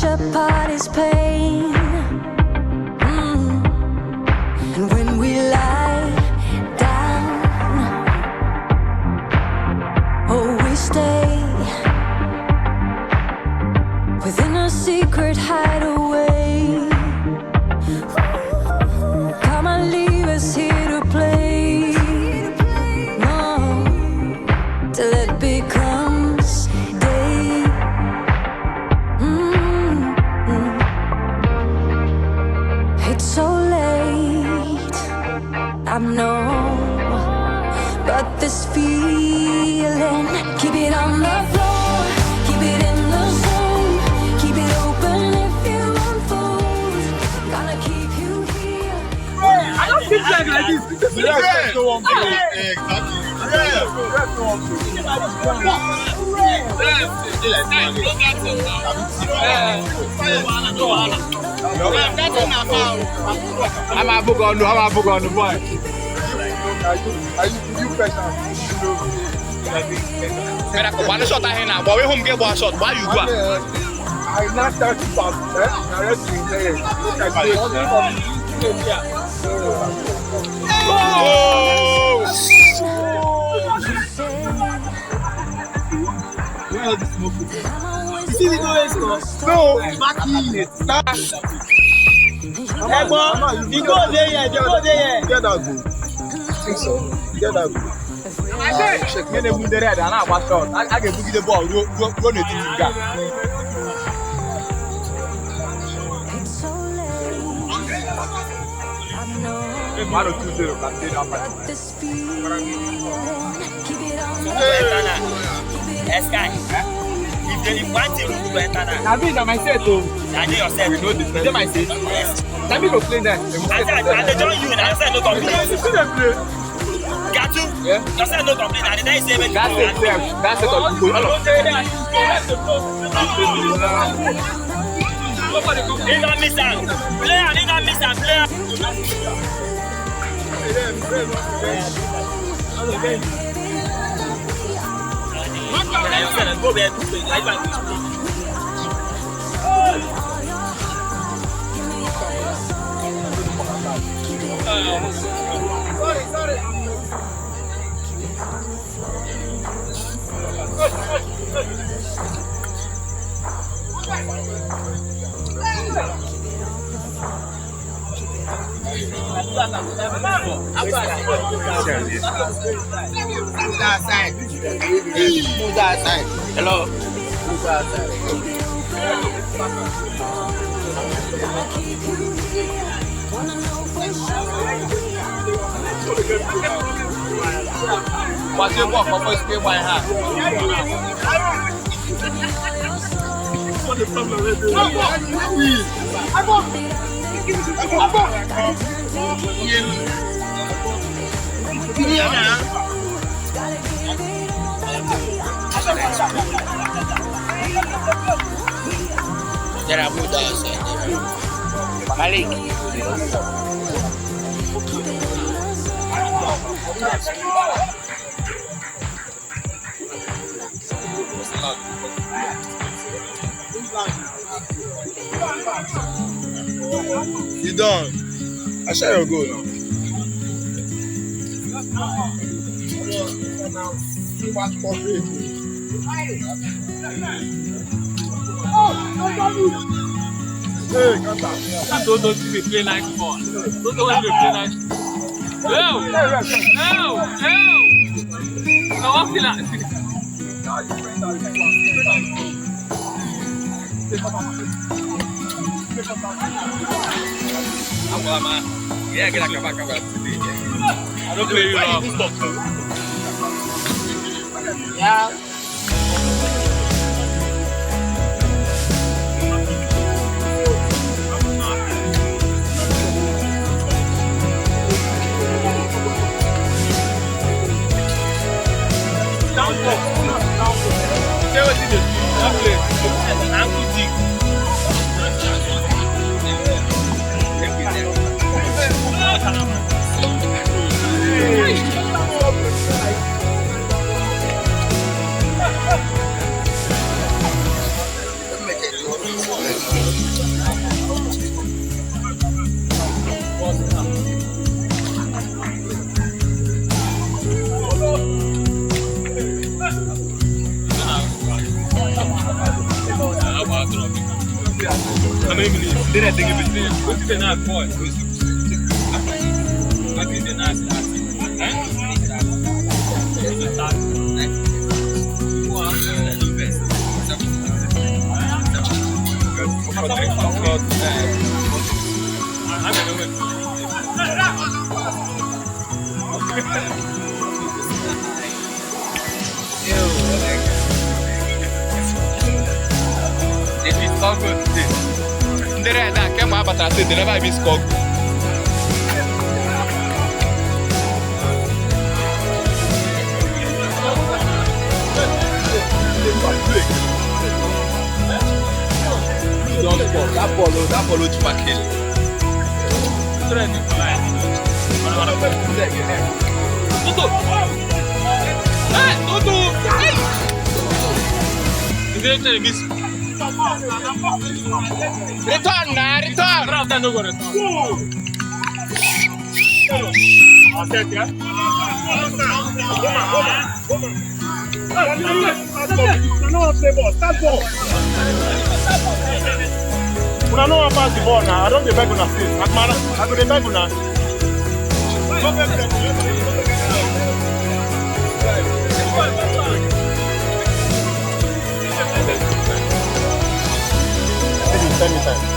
apart is pain. And when we lie down, oh, we stay within a secret hideaway. Come on, leave us here to play. No, till it becomes day. It's so late, I know, but this feeling, keep it on the floor, keep it in the zone, keep it open if you unfold. Gonna keep you here. I don't think like this. I'm a book on the boy. Are you pressure? One shot I now, but we home get one shot. Why you go? I not start to pop. See the noise? No, back in it. Hey, boy, you go there, yeah, you go there. Get that go. Think so? Get that go. Shake me the there, and I watch out. I can book the ball, run it in the gap. Maro 2-0 can take that fight. Sky. If they want to do better now. I mean, I said to. I know yourself. You know this. Is that my say? Yes. Let me go play that. And they join you and I said no complaint. You see them play. Got you? Yeah. You said no complaint and then say make That's it. That's it. All of He don't miss out. Player, he don't miss out. Player. Sorry. Hello. What's your walk? What is my hand? What the problem is Jara muda saya. Balik. You done? I shall your goal now. Too much coverage. Hey, Don't play nice ball. Don't play nice. No. No, what's that? Yeah, get a back. I don't play you now. Yeah. How many minutes? Did I think of it? What did they not boy? What did they not say? They never even score. Don't score. That ball to back in. Return now, return. Una no pass the ball now. I don't beg on a face. I go beg on a. Anytime.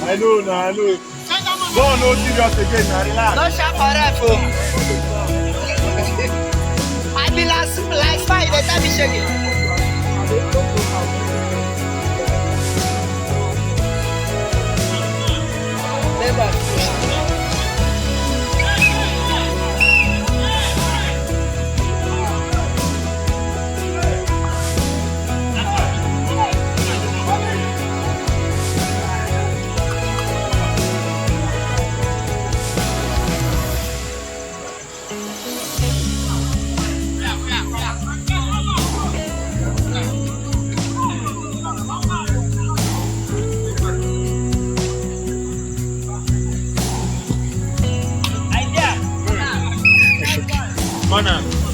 I know, I know. Go no serious again, now relax. No sharp for I be like spy, they tell me shaking. Mana.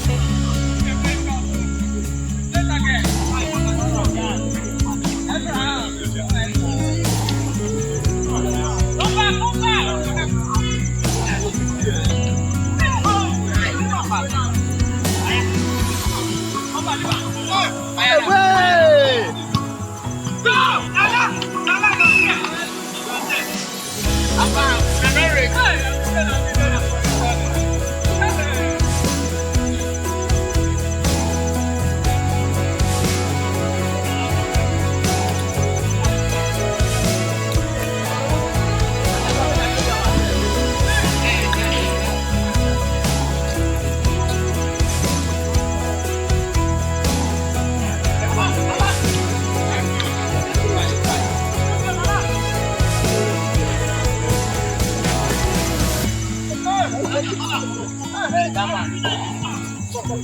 Come on.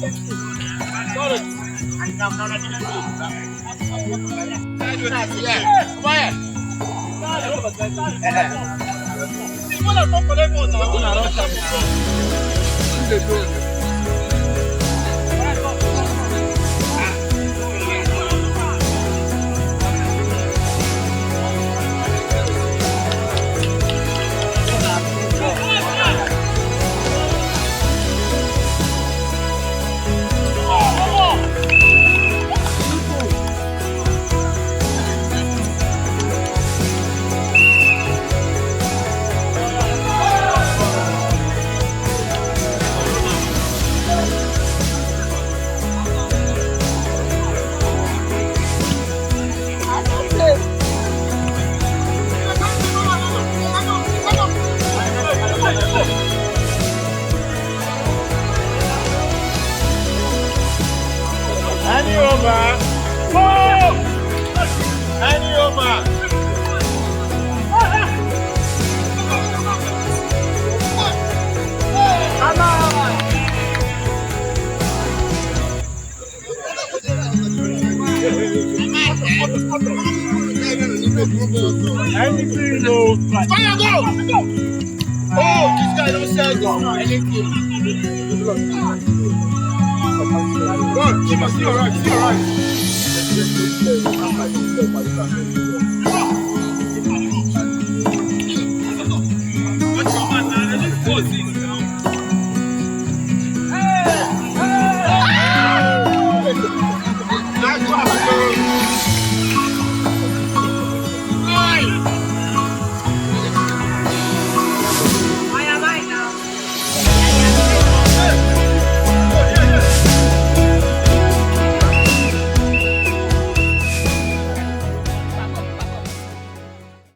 anything, no. Fire, go! Oh, this guy don't sell this. Anything. God, you must be alright, be alright.